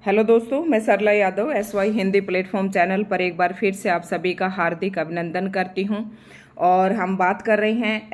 Hello दोस्तों, मैं Sarla Yadav SY Hindi platform channel पर एक बार फिर से आप सभी का हार्दिक अभिनंदन करती हूं। और हम बात कर रहे हैं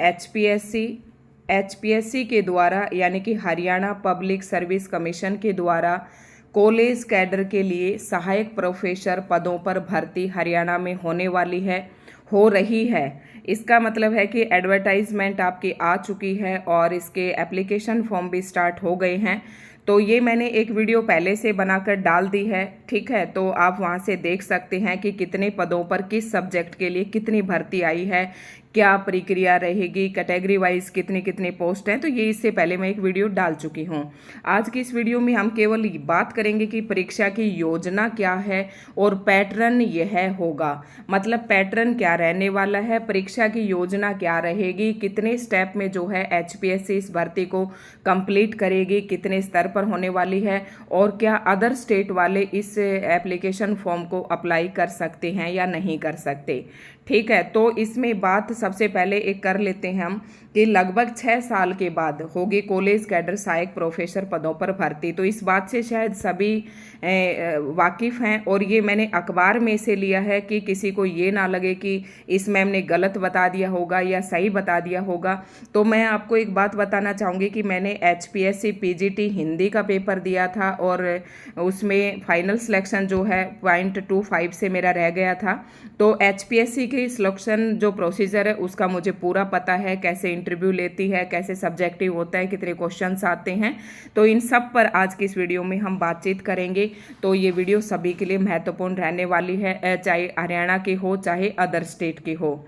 एचपीएससी के द्वारा यानी कि हरियाणा पब्लिक सर्विस कमीशन के द्वारा कॉलेज कैडर के लिए सहायक प्रोफेसर पदों पर भर्ती हरियाणा में होने वाली है, हो रही है। इसका मतलब है कि एडवर्टाइजमेंट आपकी आ चुकी है और इसके एप्लीकेशन फॉर्म भी स्टार्ट हो गए हैं। तो ये मैंने एक वीडियो पहले से बनाकर डाल दी है, ठीक है। तो आप वहाँ से देख सकते हैं कि कितने पदों पर किस सब्जेक्ट के लिए कितनी भर्ती आई है, क्या प्रक्रिया रहेगी, कैटेगरी वाइज कितनी कितनी पोस्ट हैं। तो ये इससे पहले मैं एक वीडियो डाल चुकी हूँ। आज की इस वीडियो में हम केवल बात करेंगे कि परीक्षा की योजना क्या है और पैटर्न यह होगा। मतलब पैटर्न क्या रहने वाला है, परीक्षा की योजना क्या रहेगी, कितने स्टेप में जो है एचपीएससी इस भर्ती को कंप्लीट करेगी, कितने स्तर पर होने वाली है, और क्या अदर स्टेट वाले इस एप्लीकेशन फॉर्म को अप्लाई कर सकते हैं या नहीं कर सकते, ठीक है। तो इसमें बात सबसे पहले एक कर लेते हैं हम कि लगभग 6 साल के बाद होगी कॉलेज कैडर सहायक प्रोफेसर पदों पर भर्ती। तो इस बात से शायद सभी वाकिफ हैं, और ये मैंने अखबार में से लिया है कि किसी को ये ना लगे कि इस मैम ने गलत बता दिया होगा या सही बता दिया होगा। तो मैं आपको एक बात बताना चाहूँगी कि मैंने एचपीएससी पीजीटी हिंदी का पेपर दिया था और उसमें फाइनल सिलेक्शन जो है 0.25 से मेरा रह गया था। तो एचपीएससी की सिलेक्शन जो प्रोसीजर है उसका मुझे पूरा पता है, कैसे इंटरव्यू लेती है, कैसे सब्जेक्टिव होता है, कितने क्वेश्चंस आते हैं। तो इन सब पर आज की इस वीडियो में हम बातचीत करेंगे। तो ये वीडियो सभी के लिए महत्वपूर्ण रहने वाली है, चाहे हरियाणा की हो चाहे अदर स्टेट की हो।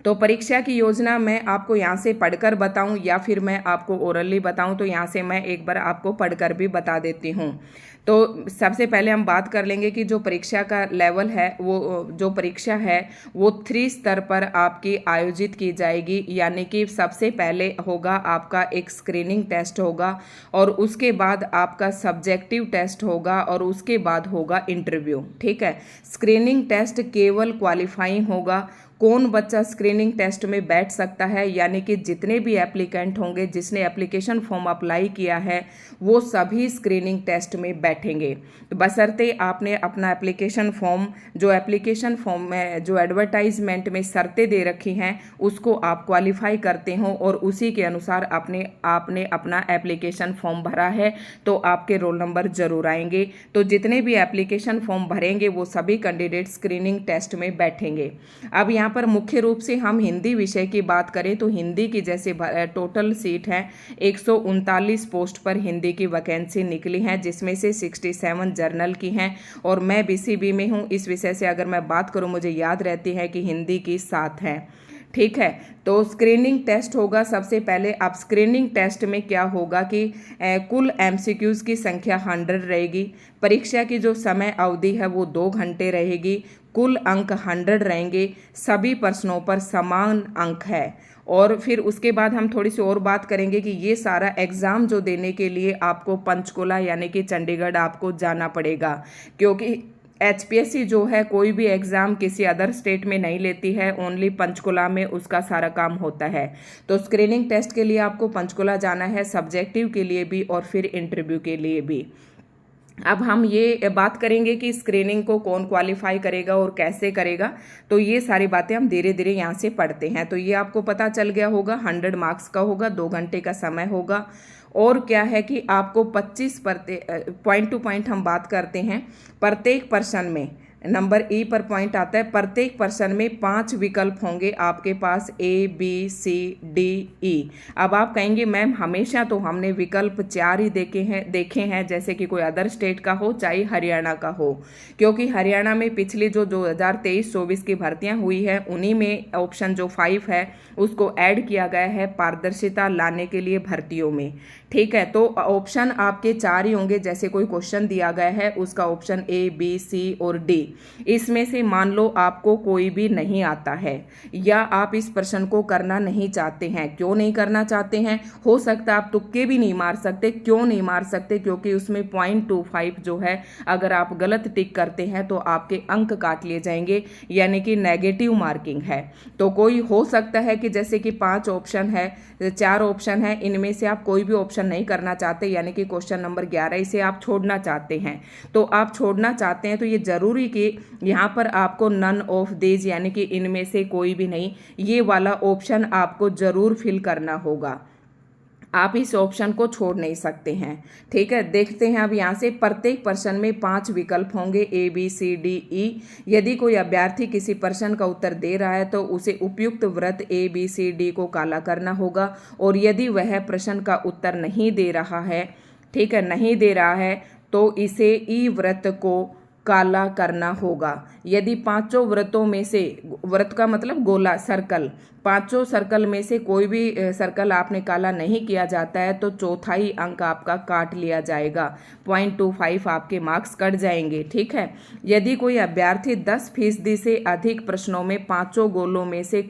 तो परीक्षा की योजना मैं आपको यहाँ से पढ़कर बताऊँ या फिर मैं आपको ओरली बताऊँ, तो यहाँ से मैं एक बार आपको पढ़कर भी बता देती हूँ। तो सबसे पहले हम बात कर लेंगे कि जो परीक्षा का लेवल है, वो जो परीक्षा है वो 3 स्तर पर आपकी आयोजित की जाएगी। यानी कि सबसे पहले होगा आपका एक स्क्रीनिंग टेस्ट होगा, और उसके बाद आपका सब्जेक्टिव टेस्ट होगा, और उसके बाद होगा इंटरव्यू, ठीक है। स्क्रीनिंग टेस्ट केवल क्वालिफाइंग होगा। कौन बच्चा स्क्रीनिंग टेस्ट में बैठ सकता है, यानी कि जितने भी एप्लीकेंट होंगे, जिसने एप्लीकेशन फॉर्म अप्लाई किया है, वो सभी स्क्रीनिंग टेस्ट में बैठेंगे। तो बशर्ते आपने अपना एप्लीकेशन फॉर्म में जो एडवर्टाइजमेंट में शर्तें दे रखी हैं उसको आप क्वालिफाई करते हो और उसी के अनुसार आपने अपना एप्लीकेशन फॉर्म भरा है, तो आपके रोल नंबर जरूर आएंगे। तो जितने भी एप्लीकेशन फॉर्म भरेंगे वो सभी कैंडिडेट स्क्रीनिंग टेस्ट में बैठेंगे। अब यहाँ पर मुख्य रूप से हम हिंदी विषय की बात करें तो हिंदी की जैसे टोटल सीट है 139 पोस्ट पर हिंदी की वैकेंसी निकली है, जिसमें से 67 जर्नल की हैं, और मैं बीसीबी में हूँ। इस विषय से अगर मैं बात करूँ, मुझे याद रहती है कि हिंदी की 7 है, ठीक है। तो स्क्रीनिंग टेस्ट होगा। सबसे पहले आप स्क्रीनिंग टेस्ट में क्या होगा कि कुल एमसीक्यूज की संख्या 100 रहेगी। परीक्षा की जो समय अवधि है वो 2 घंटे रहेगी। कुल अंक 100 रहेंगे। सभी प्रश्नों पर समान अंक है। और फिर उसके बाद हम थोड़ी सी और बात करेंगे कि ये सारा एग्ज़ाम जो देने के लिए आपको पंचकुला यानी कि चंडीगढ़ आपको जाना पड़ेगा, क्योंकि एचपीएससी जो है कोई भी एग्ज़ाम किसी अदर स्टेट में नहीं लेती है, ओनली पंचकुला में उसका सारा काम होता है। तो स्क्रीनिंग टेस्ट के लिए आपको पंचकुला जाना है, सब्जेक्टिव के लिए भी और फिर इंटरव्यू के लिए भी। अब हम ये बात करेंगे कि स्क्रीनिंग को कौन क्वालिफाई करेगा और कैसे करेगा। तो ये सारी बातें हम धीरे धीरे यहाँ से पढ़ते हैं। तो ये आपको पता चल गया होगा, 100 मार्क्स का होगा, 2 घंटे का समय होगा। और क्या है कि आपको 25 पॉइंट टू पॉइंट हम बात करते हैं। प्रत्येक पर्सन में नंबर ई पर पॉइंट आता है। प्रत्येक पर्सन में 5 विकल्प होंगे आपके पास, ABCDE। अब आप कहेंगे मैम हमेशा तो हमने विकल्प 4 ही देखे हैं, जैसे कि कोई अदर स्टेट का हो चाहे हरियाणा का हो, क्योंकि हरियाणा में पिछली जो 2023-24 की भर्तियां हुई है उन्हीं में ऑप्शन जो 5 है उसको ऐड किया गया है पारदर्शिता लाने के लिए भर्तियों में, ठीक है। तो ऑप्शन आपके 4 ही होंगे। जैसे कोई क्वेश्चन दिया गया है उसका ऑप्शन A, B, C और D, इसमें से मान लो आपको कोई भी नहीं आता है या आप इस प्रश्न को करना नहीं चाहते हैं। क्यों नहीं करना चाहते हैं? हो सकता है आप तुक्के भी नहीं मार सकते। क्यों नहीं मार सकते? क्योंकि उसमें 0.25 जो है अगर आप गलत टिक करते हैं तो आपके अंक काट लिए जाएंगे, यानी कि नेगेटिव मार्किंग है। तो कोई हो सकता है कि जैसे कि 5 ऑप्शन है, 4 ऑप्शन है, इनमें से आप कोई भी ऑप्शन नहीं करना चाहते, यानी कि क्वेश्चन नंबर 11 इसे आप छोड़ना चाहते हैं। तो आप छोड़ना चाहते हैं तो ये जरूरी कि यहाँ पर आपको नन ऑफ दीज, यानी कि इनमें से कोई भी नहीं, ये वाला ऑप्शन आपको जरूर फिल करना होगा। आप इस ऑप्शन को छोड़ नहीं सकते हैं। ठीक है, देखते हैं अब यहाँ से प्रत्येक प्रश्न में 5 विकल्प होंगे, A B C D E. यदि कोई अभ्यर्थी किसी प्रश्न का उत्तर दे रहा है तो उसे उपयुक्त वृत्त ए बी सी डी को काला करना होगा, और यदि वह प्रश्न का उत्तर नहीं दे रहा है, ठीक है, नहीं दे रहा है, तो इसे ई वृत्त को काला करना होगा। यदि 5 वृत्तों में से, वृत्त का मतलब गोला, सर्कल, 5 सर्कल में से कोई भी सर्कल आपने काला नहीं किया जाता है तो चौथाई अंक आपका काट लिया जाएगा, 0.25 आपके मार्क्स कट जाएंगे। ठीक है, यदि कोई अभ्यर्थी 10% से अधिक प्रश्नों में 5 गोलों में से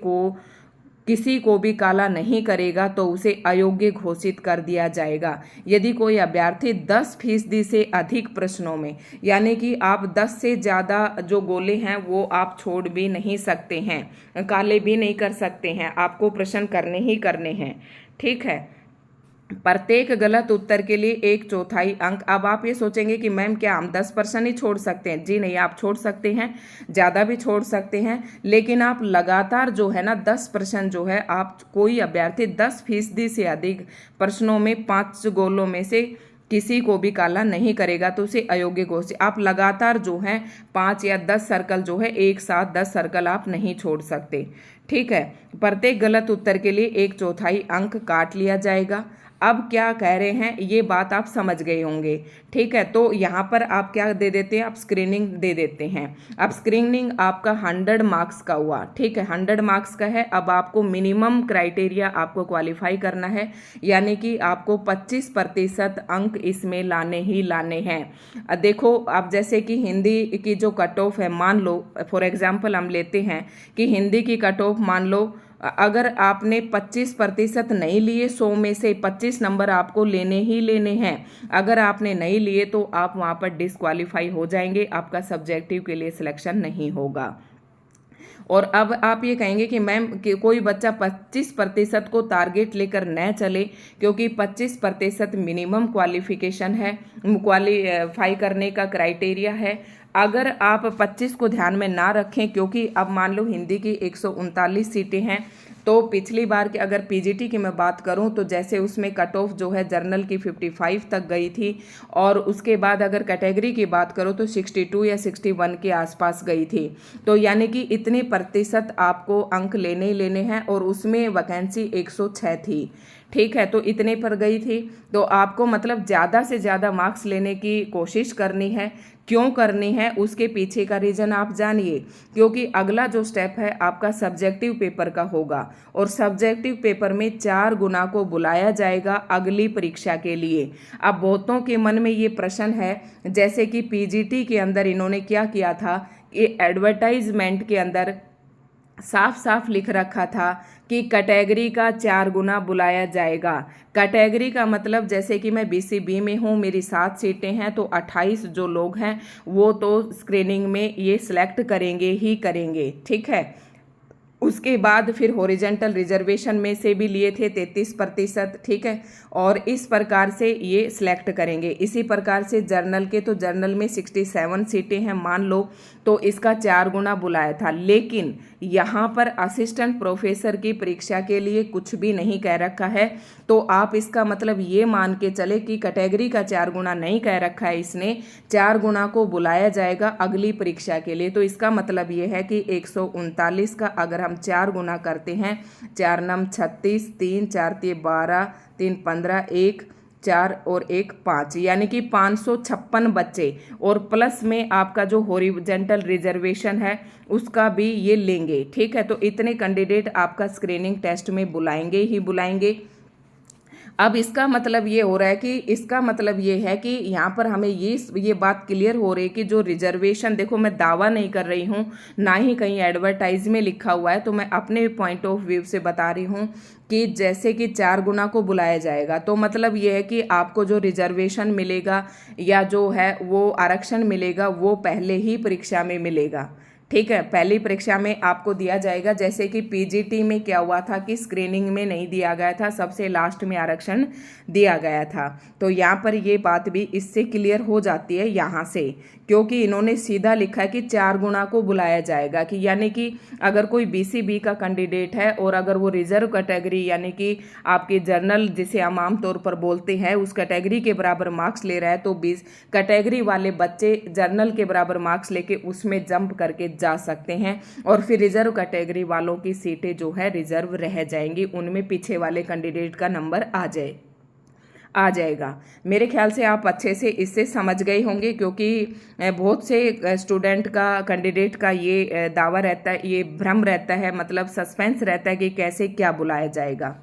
किसी को भी काला नहीं करेगा तो उसे अयोग्य घोषित कर दिया जाएगा। यदि कोई अभ्यर्थी 10% से अधिक प्रश्नों में, यानी कि आप 10 से ज़्यादा जो गोले हैं वो आप छोड़ भी नहीं सकते हैं, काले भी नहीं कर सकते हैं, आपको प्रश्न करने ही करने हैं। ठीक है, प्रत्येक गलत उत्तर के लिए 1/4 अंक। अब आप ये सोचेंगे कि मैम क्या हम 10% ही छोड़ सकते हैं? जी नहीं, आप छोड़ सकते हैं, ज़्यादा भी छोड़ सकते हैं, लेकिन आप लगातार जो है ना 10% जो है, आप कोई अभ्यर्थी 10% से अधिक प्रश्नों में 5 गोलों में से किसी को भी काला नहीं करेगा तो उसे अयोग्य घोषित। आप लगातार जो है 5 या 10 सर्कल जो है, एक साथ 10 सर्कल आप नहीं छोड़ सकते। ठीक है, प्रत्येक गलत उत्तर के लिए 1/4 अंक काट लिया जाएगा। अब क्या कह रहे हैं ये बात आप समझ गए होंगे। ठीक है, तो यहाँ पर आप क्या दे देते हैं, आप स्क्रीनिंग दे देते हैं। अब स्क्रीनिंग आपका 100 मार्क्स का हुआ। ठीक है, 100 मार्क्स का है। अब आपको मिनिमम क्राइटेरिया आपको क्वालिफाई करना है, यानी कि आपको 25% अंक इसमें लाने ही लाने हैं। देखो, अब जैसे कि हिंदी की जो कट ऑफ है, मान लो फॉर एग्जाम्पल हम लेते हैं कि हिंदी की कट ऑफ मान लो अगर आपने 25% नहीं लिए, 100 में से 25 नंबर आपको लेने ही लेने हैं। अगर आपने नहीं लिए तो आप वहाँ पर डिस्क्वालीफाई हो जाएंगे, आपका सब्जेक्टिव के लिए सिलेक्शन नहीं होगा। और अब आप ये कहेंगे कि मैम कि कोई बच्चा 25% को टारगेट लेकर न चले, क्योंकि 25% मिनिमम क्वालिफिकेशन है, क्वालिफाई करने का क्राइटेरिया है। अगर आप 25 को ध्यान में ना रखें, क्योंकि अब मान लो हिंदी की 139 सीटें हैं, तो पिछली बार की अगर पीजीटी की मैं बात करूं तो जैसे उसमें कट ऑफ जो है जर्नल की 55 तक गई थी, और उसके बाद अगर कैटेगरी की बात करो तो 62 या 61 के आसपास गई थी। तो यानी कि इतने प्रतिशत आपको अंक लेने ही लेने हैं, और उसमें वैकेंसी 106 थी। ठीक है, तो इतने पर गई थी, तो आपको मतलब ज़्यादा से ज़्यादा मार्क्स लेने की कोशिश करनी है। क्यों करनी है, उसके पीछे का रीज़न आप जानिए। क्योंकि अगला जो स्टेप है आपका सब्जेक्टिव पेपर का होगा, और सब्जेक्टिव पेपर में 4 गुना को बुलाया जाएगा अगली परीक्षा के लिए। अब बहुतों के मन में ये प्रश्न है, जैसे कि पीजीटी के अंदर इन्होंने क्या किया था कि एडवर्टाइजमेंट के अंदर साफ साफ लिख रखा था कि कैटेगरी का 4 गुना बुलाया जाएगा। कैटेगरी का मतलब जैसे कि मैं बीसीबी में हूँ, मेरी 7 सीटें हैं, तो 28 जो लोग हैं वो तो स्क्रीनिंग में ये सिलेक्ट करेंगे ही करेंगे। ठीक है, उसके बाद फिर हॉरिजेंटल रिजर्वेशन में से भी लिए थे 33%। ठीक है, और इस प्रकार से ये सिलेक्ट करेंगे। इसी प्रकार से जर्नल के, तो जर्नल में 67 सीटें हैं मान लो, तो इसका 4 गुना बुलाया था। लेकिन यहाँ पर असिस्टेंट प्रोफेसर की परीक्षा के लिए कुछ भी नहीं कह रखा है, तो आप इसका मतलब ये मान के चले कि कैटेगरी का 4 गुना नहीं कह रखा है इसने, 4 गुना को बुलाया जाएगा अगली परीक्षा के लिए। तो इसका मतलब ये है कि 139 का अगर हम 4 गुना करते हैं, 4 नम 36, 3 4 12, 3 15, 1 4 और 1 5, यानी कि 556 बच्चे, और प्लस में आपका जो हॉरिजॉन्टल रिजर्वेशन है उसका भी ये लेंगे। ठीक है, तो इतने कैंडिडेट आपका स्क्रीनिंग टेस्ट में बुलाएंगे ही बुलाएंगे। अब इसका मतलब ये हो रहा है कि इसका मतलब ये है कि यहाँ पर हमें ये बात क्लियर हो रही है कि जो रिजर्वेशन, देखो मैं दावा नहीं कर रही हूँ, ना ही कहीं एडवर्टाइज में लिखा हुआ है, तो मैं अपने पॉइंट ऑफ व्यू से बता रही हूँ कि जैसे कि 4 गुना को बुलाया जाएगा, तो मतलब ये है कि आपको जो रिजर्वेशन मिलेगा या जो है वो आरक्षण मिलेगा वो पहले ही परीक्षा में मिलेगा। ठीक है, पहली परीक्षा में आपको दिया जाएगा। जैसे कि पीजीटी में क्या हुआ था कि स्क्रीनिंग में नहीं दिया गया था, सबसे लास्ट में आरक्षण दिया गया था। तो यहाँ पर ये बात भी इससे क्लियर हो जाती है यहाँ से, क्योंकि इन्होंने सीधा लिखा है कि 4 गुना को बुलाया जाएगा, कि यानी कि अगर कोई बीसीबी का कैंडिडेट है और अगर वो रिजर्व कैटेगरी यानी कि आपके जर्नल जिसे हम आमतौर पर बोलते हैं उस कैटेगरी के बराबर मार्क्स ले रहा है, तो 20 कैटेगरी वाले बच्चे जर्नल के बराबर मार्क्स लेके उसमें जंप करके जा सकते हैं, और फिर रिजर्व कैटेगरी वालों की सीटें जो है रिजर्व रह जाएंगी, उनमें पीछे वाले कैंडिडेट का नंबर आ जाएगा। मेरे ख्याल से आप अच्छे से इससे समझ गए होंगे, क्योंकि बहुत से स्टूडेंट का कैंडिडेट का ये दावा रहता है, ये भ्रम रहता है, मतलब सस्पेंस रहता है कि कैसे क्या बुलाया जाएगा।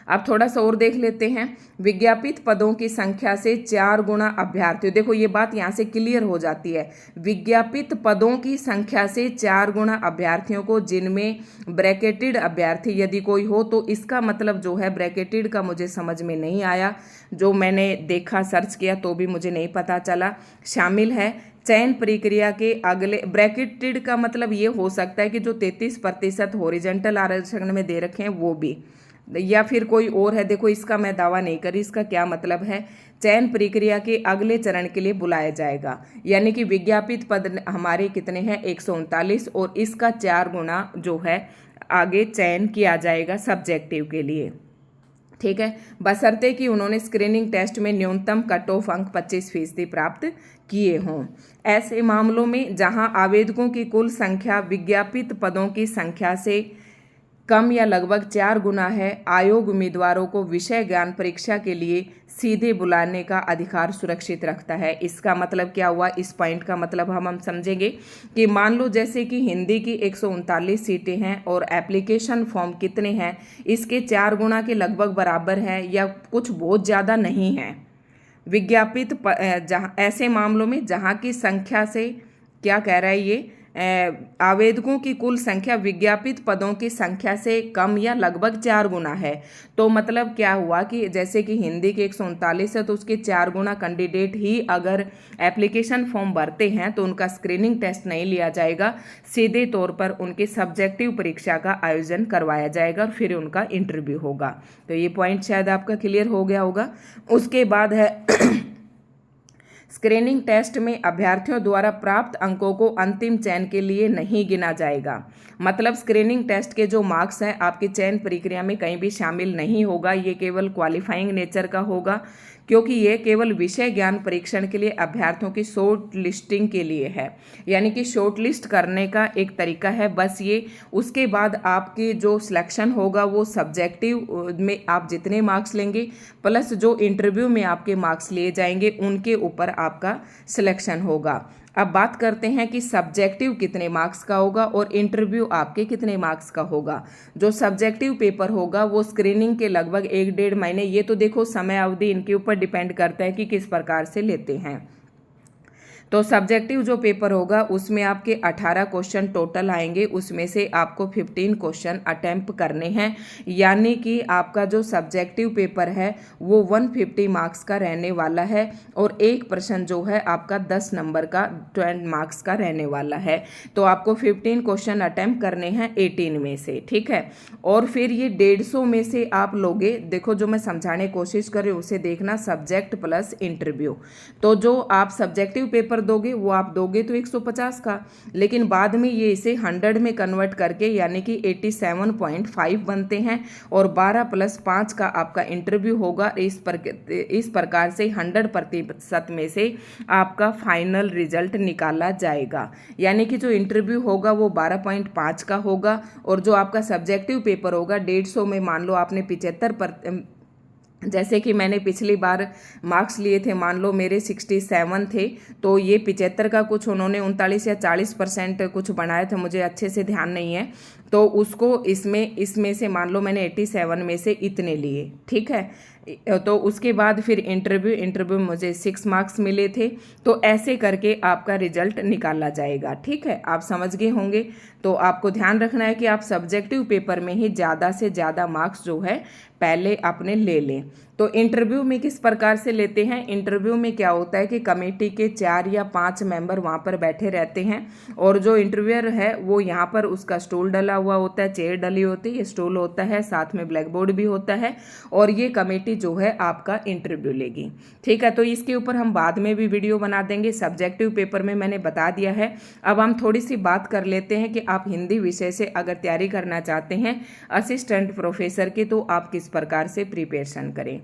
अब थोड़ा सा और देख लेते हैं। विज्ञापित पदों की संख्या से 4 गुना अभ्यर्थियों, देखो ये बात यहाँ से क्लियर हो जाती है। विज्ञापित पदों की संख्या से 4 गुना अभ्यर्थियों को, जिनमें ब्रैकेटेड अभ्यर्थी यदि कोई हो, तो इसका मतलब जो है ब्रैकेटेड का मुझे समझ में नहीं आया, जो मैंने देखा सर्च किया तो भी मुझे नहीं पता चला, शामिल है। चयन प्रक्रिया के अगले, ब्रैकेटेड का मतलब ये हो सकता है कि जो 33% हॉरिजॉन्टल आरक्षण में दे रखे हैं वो भी, या फिर कोई और है। देखो इसका मैं दावा नहीं करी, इसका क्या मतलब है, चयन प्रक्रिया के अगले चरण के लिए बुलाया जाएगा, यानी कि विज्ञापित पद हमारे कितने हैं 139, और इसका 4 गुना जो है आगे चयन किया जाएगा सब्जेक्टिव के लिए। ठीक है, बशर्ते कि उन्होंने स्क्रीनिंग टेस्ट में न्यूनतम कट ऑफ अंक 25% प्राप्त किए हों। ऐसे मामलों में जहां आवेदकों की कुल संख्या विज्ञापित पदों की संख्या से कम या लगभग 4 गुना है, आयोग उम्मीदवारों को विषय ज्ञान परीक्षा के लिए सीधे बुलाने का अधिकार सुरक्षित रखता है। इसका मतलब क्या हुआ, इस पॉइंट का मतलब हम समझेंगे कि मान लो जैसे कि हिंदी की 139 सीटें हैं और एप्लीकेशन फॉर्म कितने हैं, इसके 4 गुना के लगभग बराबर है या कुछ बहुत ज़्यादा नहीं है। विज्ञापित जहाँ ऐसे मामलों में जहाँ की संख्या से, क्या कह रहा है ये, आवेदकों की कुल संख्या विज्ञापित पदों की संख्या से कम या लगभग 4 गुना है। तो मतलब क्या हुआ कि जैसे कि हिंदी के 139 है तो उसके 4 गुना कैंडिडेट ही अगर एप्लीकेशन फॉर्म भरते हैं तो उनका स्क्रीनिंग टेस्ट नहीं लिया जाएगा, सीधे तौर पर उनकी सब्जेक्टिव परीक्षा का आयोजन करवाया जाएगा और फिर उनका इंटरव्यू होगा। तो ये पॉइंट शायद आपका क्लियर हो गया होगा। उसके बाद है स्क्रीनिंग टेस्ट में अभ्यर्थियों द्वारा प्राप्त अंकों को अंतिम चयन के लिए नहीं गिना जाएगा। मतलब स्क्रीनिंग टेस्ट के जो मार्क्स हैं आपकी चयन प्रक्रिया में कहीं भी शामिल नहीं होगा, ये केवल क्वालिफाइंग नेचर का होगा, क्योंकि ये केवल विषय ज्ञान परीक्षण के लिए अभ्यर्थियों की शॉर्ट लिस्टिंग के लिए है, यानी कि शॉर्ट लिस्ट करने का एक तरीका है बस ये। उसके बाद आपकी जो सिलेक्शन होगा वो सब्जेक्टिव में आप जितने मार्क्स लेंगे प्लस जो इंटरव्यू में आपके मार्क्स लिए जाएंगे उनके ऊपर आपका सिलेक्शन होगा। अब बात करते हैं कि सब्जेक्टिव कितने मार्क्स का होगा और इंटरव्यू आपके कितने मार्क्स का होगा। जो सब्जेक्टिव पेपर होगा वो स्क्रीनिंग के लगभग 1-1.5 महीने, ये तो देखो समय अवधि इनके ऊपर डिपेंड करता है कि किस प्रकार से लेते हैं। तो सब्जेक्टिव जो पेपर होगा उसमें आपके 18 क्वेश्चन टोटल आएंगे, उसमें से आपको 15 क्वेश्चन अटेम्प्ट करने हैं, यानी कि आपका जो सब्जेक्टिव पेपर है वो 150 मार्क्स का रहने वाला है और एक प्रश्न जो है आपका 10 नंबर का 20 मार्क्स का रहने वाला है। तो आपको 15 क्वेश्चन अटेम्प्ट करने हैं 18 में से, ठीक है। और फिर ये 150 में से आप लोगे, देखो जो मैं समझाने की कोशिश कर रही हूँ उसे देखना, सब्जेक्ट प्लस इंटरव्यू। तो जो आप सब्जेक्टिव पेपर दोगे वो आप दोगे तो 150 का, लेकिन बाद में ये इसे 100 में कन्वर्ट करके यानी कि 87.5 बनते हैं और 12 + 5 का आपका इंटरव्यू होगा। इस प्रकार से 100% में से आपका फाइनल रिजल्ट निकाला जाएगा, यानी कि जो इंटरव्यू होगा वो 12.5 का होगा और जो आपका सब्जेक्टिव पेपर होगा 150 में मान लो आपने 75, जैसे कि मैंने पिछली बार मार्क्स लिए थे, मान लो मेरे 67 थे तो ये 75 का कुछ उन्होंने 39 या 40% कुछ बनाए थे, मुझे अच्छे से ध्यान नहीं है। तो उसको इसमें से मान लो मैंने 87 में से इतने लिए, ठीक है। तो उसके बाद फिर इंटरव्यू मुझे 6 मार्क्स मिले थे। तो ऐसे करके आपका रिजल्ट निकाला जाएगा, ठीक है। आप समझ गए होंगे। तो आपको ध्यान रखना है कि आप सब्जेक्टिव पेपर में ही ज़्यादा से ज़्यादा मार्क्स जो है पहले अपने ले लें। तो इंटरव्यू में किस प्रकार से लेते हैं, इंटरव्यू में क्या होता है कि कमेटी के 4 या 5 मेंबर वहाँ पर बैठे रहते हैं और जो इंटरव्यूअर है वो यहाँ पर उसका स्टूल डला हुआ होता है, चेयर डली होती है, स्टूल होता है, साथ में ब्लैक बोर्ड भी होता है और ये कमेटी जो है आपका इंटरव्यू लेगी, ठीक है। तो इसके ऊपर हम बाद में भी वीडियो बना देंगे। सब्जेक्टिव पेपर में मैंने बता दिया है। अब हम थोड़ी सी बात कर लेते हैं कि आप हिंदी विषय से अगर तैयारी करना चाहते हैं असिस्टेंट प्रोफेसर की, तो आप किस प्रकार से प्रिपरेशन करें।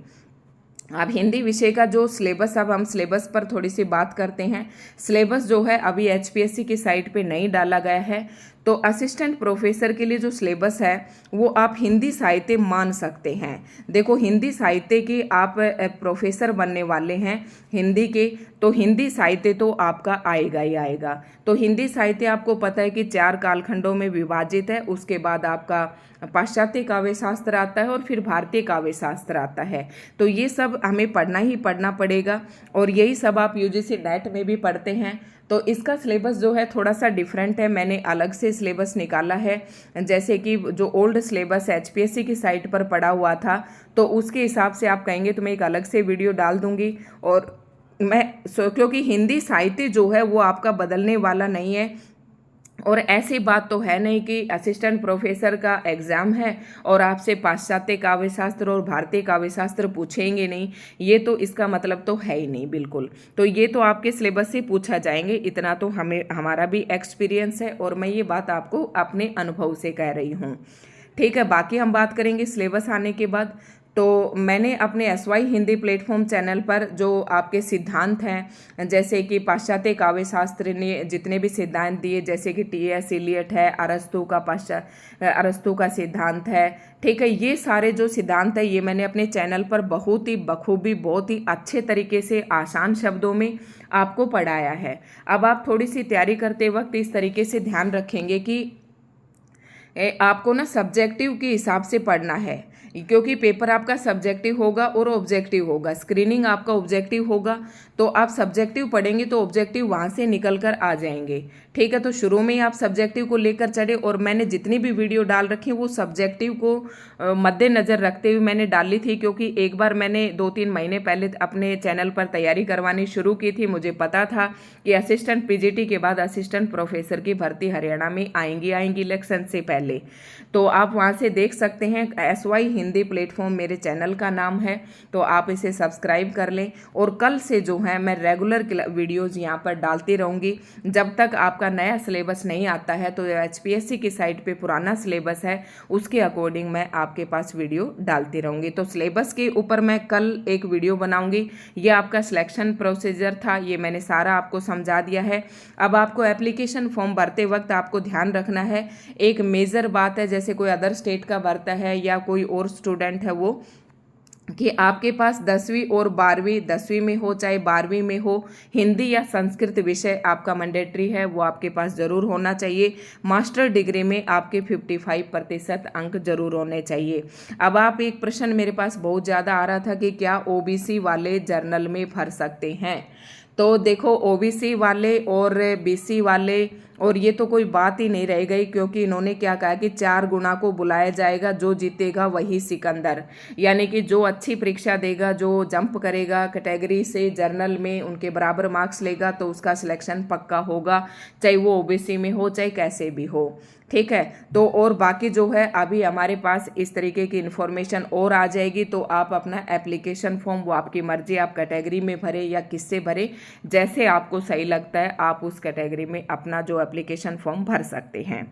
अब हिंदी विषय का जो सिलेबस, अब हम सिलेबस पर थोड़ी सी बात करते हैं। सिलेबस जो है अभी एचपीएससी की साइट पे नहीं डाला गया है। तो असिस्टेंट प्रोफेसर के लिए जो सिलेबस है वो आप हिंदी साहित्य मान सकते हैं। देखो हिंदी साहित्य के आप प्रोफेसर बनने वाले हैं हिंदी के, तो हिंदी साहित्य तो आपका आएगा ही आएगा। तो हिंदी साहित्य आपको पता है कि 4 कालखंडों में विभाजित है। उसके बाद आपका पाश्चात्य काव्य शास्त्र आता है और फिर भारतीय काव्य शास्त्र आता है। तो ये सब हमें पढ़ना ही पढ़ना पड़ेगा और यही सब आप यूजीसी नेट में भी पढ़ते हैं। तो इसका सिलेबस जो है थोड़ा सा डिफरेंट है, मैंने अलग से सिलेबस निकाला है। जैसे कि जो ओल्ड सिलेबस एचपीएससी की साइट पर पड़ा हुआ था, तो उसके हिसाब से आप कहेंगे तो मैं एक अलग से वीडियो डाल दूंगी। और क्योंकि हिंदी साहित्य जो है वो आपका बदलने वाला नहीं है। और ऐसी बात तो है नहीं कि असिस्टेंट प्रोफेसर का एग्जाम है और आपसे पाश्चात्य काव्य शास्त्र और भारतीय काव्य शास्त्र पूछेंगे नहीं, ये तो इसका मतलब तो है ही नहीं बिल्कुल। तो ये तो आपके सिलेबस से पूछा जाएंगे, इतना तो हमारा भी एक्सपीरियंस है और मैं ये बात आपको अपने अनुभव से कह रही हूँ, ठीक है। बाकी हम बात करेंगे सिलेबस आने के बाद। तो मैंने अपने एसवाई हिंदी प्लेटफॉर्म चैनल पर जो आपके सिद्धांत हैं, जैसे कि पाश्चात्य काव्य शास्त्र ने जितने भी सिद्धांत दिए, जैसे कि टीएस इलियट है, अरस्तु का सिद्धांत है, ठीक है। ये सारे जो सिद्धांत है ये मैंने अपने चैनल पर बहुत ही बखूबी, बहुत ही अच्छे तरीके से आसान शब्दों में आपको पढ़ाया है। अब आप थोड़ी सी तैयारी करते वक्त इस तरीके से ध्यान रखेंगे कि आपको ना सब्जेक्टिव के हिसाब से पढ़ना है, क्योंकि पेपर आपका सब्जेक्टिव होगा और ऑब्जेक्टिव होगा। स्क्रीनिंग आपका ऑब्जेक्टिव होगा, तो आप सब्जेक्टिव पढ़ेंगे तो ऑब्जेक्टिव वहाँ से निकल कर आ जाएंगे, ठीक है। तो शुरू में ही आप सब्जेक्टिव को लेकर चढ़े और मैंने जितनी भी वीडियो डाल रखी वो सब्जेक्टिव को मद्देनजर रखते हुए मैंने डाली थी, क्योंकि एक बार मैंने 2-3 महीने पहले अपने चैनल पर तैयारी करवानी शुरू की थी। मुझे पता था कि असिस्टेंट पीजीटी के बाद असिस्टेंट प्रोफेसर की भर्ती हरियाणा में आएंगी इलेक्शन से पहले। तो आप वहाँ से देख सकते हैं, एसवाई हिंदी प्लेटफॉर्म मेरे चैनल का नाम है, तो आप इसे सब्सक्राइब कर लें। और कल से जो है मैं रेगुलर वीडियोज़ यहाँ पर डालती रहूँगी। जब तक आपका नया सिलेबस नहीं आता है तो एचपीएससी की साइट पे पुराना सिलेबस है, उसके अकॉर्डिंग मैं आपके पास वीडियो डालती रहूँगी। तो सिलेबस के ऊपर मैं कल एक वीडियो बनाऊँगी। ये आपका सिलेक्शन प्रोसीजर था, ये मैंने सारा आपको समझा दिया है। अब आपको एप्लीकेशन फॉर्म भरते वक्त आपको ध्यान रखना है, एक मेजर बात है, जैसे कोई अदर स्टेट का भरता है या कोई और स्टूडेंट है वो, कि आपके पास 10वीं और 12वीं, 10वीं में हो चाहे 12वीं में हो, हिंदी या संस्कृत विषय आपका मैंडेटरी है, वो आपके पास जरूर होना चाहिए। मास्टर डिग्री में आपके 55% अंक जरूर होने चाहिए। अब आप एक प्रश्न मेरे पास बहुत ज़्यादा आ रहा था कि क्या ओबीसी वाले जर्नल में भर सकते हैं। तो देखो ओबीसी वाले और बीसी वाले और ये तो कोई बात ही नहीं रह गई, क्योंकि इन्होंने क्या कहा कि 4 गुना को बुलाया जाएगा, जो जीतेगा वही सिकंदर। यानी कि जो अच्छी परीक्षा देगा, जो जंप करेगा कैटेगरी से जर्नल में, उनके बराबर मार्क्स लेगा, तो उसका सिलेक्शन पक्का होगा, चाहे वो ओबीसी में हो चाहे कैसे भी हो, ठीक है। तो और बाकी जो है अभी हमारे पास इस तरीके की इन्फॉर्मेशन और आ जाएगी। तो आप अपना एप्लीकेशन फॉर्म, वो आपकी मर्जी, आप कैटेगरी में भरे या किससे भरे, जैसे आपको सही लगता है आप उस कैटेगरी में अपना जो एप्लीकेशन फॉर्म भर सकते हैं।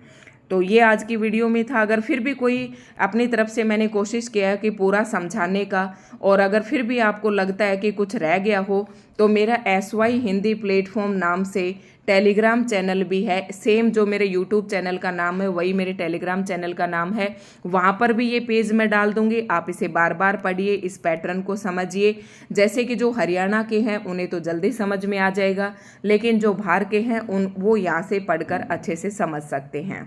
तो ये आज की वीडियो में था। अगर फिर भी कोई अपनी तरफ से मैंने कोशिश किया है कि पूरा समझाने का, और अगर फिर भी आपको लगता है कि कुछ रह गया हो, तो मेरा एसवाई हिंदी प्लेटफॉर्म नाम से टेलीग्राम चैनल भी है। सेम जो मेरे यूट्यूब चैनल का नाम है वही मेरे टेलीग्राम चैनल का नाम है। वहाँ पर भी ये पेज मैं डाल दूंगी, आप इसे बार बार पढ़िए, इस पैटर्न को समझिए। जैसे कि जो हरियाणा के हैं उन्हें तो जल्दी समझ में आ जाएगा, लेकिन जो बाहर के हैं वो यहाँ से पढ़कर अच्छे से समझ सकते हैं।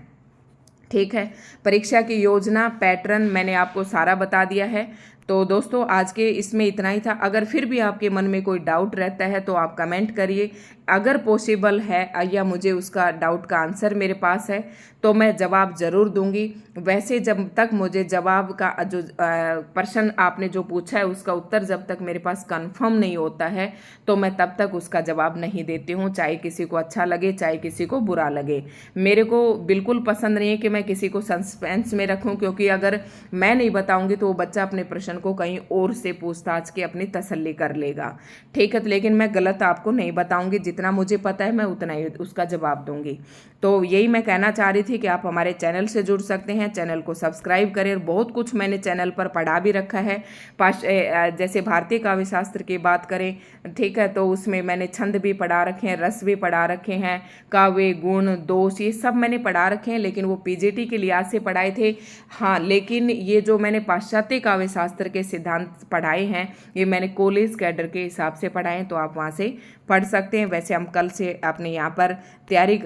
ठीक है। परीक्षा की योजना, पैटर्न मैंने आपको सारा बता दिया है। तो दोस्तों आज के इसमें इतना ही था। अगर फिर भी आपके मन में कोई डाउट रहता है तो आप कमेंट करिए, अगर पॉसिबल है या मुझे उसका डाउट का आंसर मेरे पास है तो मैं जवाब ज़रूर दूंगी। वैसे जब तक मुझे जवाब का जो प्रश्न आपने जो पूछा है उसका उत्तर जब तक मेरे पास कंफर्म नहीं होता है तो मैं तब तक उसका जवाब नहीं देती हूँ, चाहे किसी को अच्छा लगे चाहे किसी को बुरा लगे। मेरे को बिल्कुल पसंद नहीं है कि मैं किसी को सस्पेंस में रखूँ, क्योंकि अगर मैं नहीं बताऊंगी तो वो बच्चा अपने प्रश्न को कहीं और से पूछताछ के अपनी तसल्ली कर लेगा। ठीक है, लेकिन मैं गलत आपको नहीं बताऊंगी, जितना मुझे पता है मैं उतना ही उसका जवाब दूंगी। तो यही मैं कहना चाह रही थी कि आप हमारे चैनल से जुड़ सकते हैं, चैनल को सब्सक्राइब करें। बहुत कुछ मैंने चैनल पर पढ़ा भी रखा है। जैसे भारतीय काव्य शास्त्र की बात करें, ठीक है, तो उसमें मैंने छंद भी पढ़ा रखे हैं, रस भी पढ़ा रखे हैं, काव्य गुण दोष ये सब मैंने पढ़ा रखे हैं, लेकिन वो पीजीटी के लिहाज से पढ़ाए थे। हाँ, लेकिन ये जो मैंने पाश्चात्य काव्य शास्त्र के सिद्धांत पढ़ाए हैं ये मैंने कॉलेज कैडर के हिसाब से पढ़ाए हैं, तो आप वहाँ से पढ़ सकते हैं। वैसे हम कल से अपने यहाँ पर तैयारी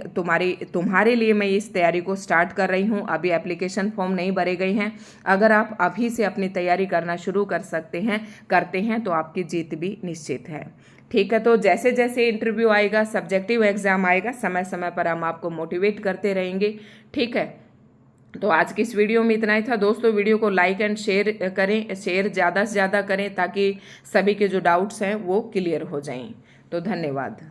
तुम्हारे लिए मैं इस तैयारी को स्टार्ट कर रही हूँ। अभी एप्लीकेशन फॉर्म नहीं भरे गए हैं। अगर आप अभी से अपनी तैयारी करना शुरू करते हैं तो आपकी जीत भी निश्चित है। ठीक है, तो जैसे जैसे इंटरव्यू आएगा, सब्जेक्टिव एग्जाम आएगा, समय समय पर हम आपको मोटिवेट करते रहेंगे। ठीक है, तो आज की इस वीडियो में इतना ही था दोस्तों। वीडियो को लाइक एंड शेयर करें, शेयर ज़्यादा से ज़्यादा करें ताकि सभी के जो डाउट्स हैं वो क्लियर हो जाएं। तो धन्यवाद।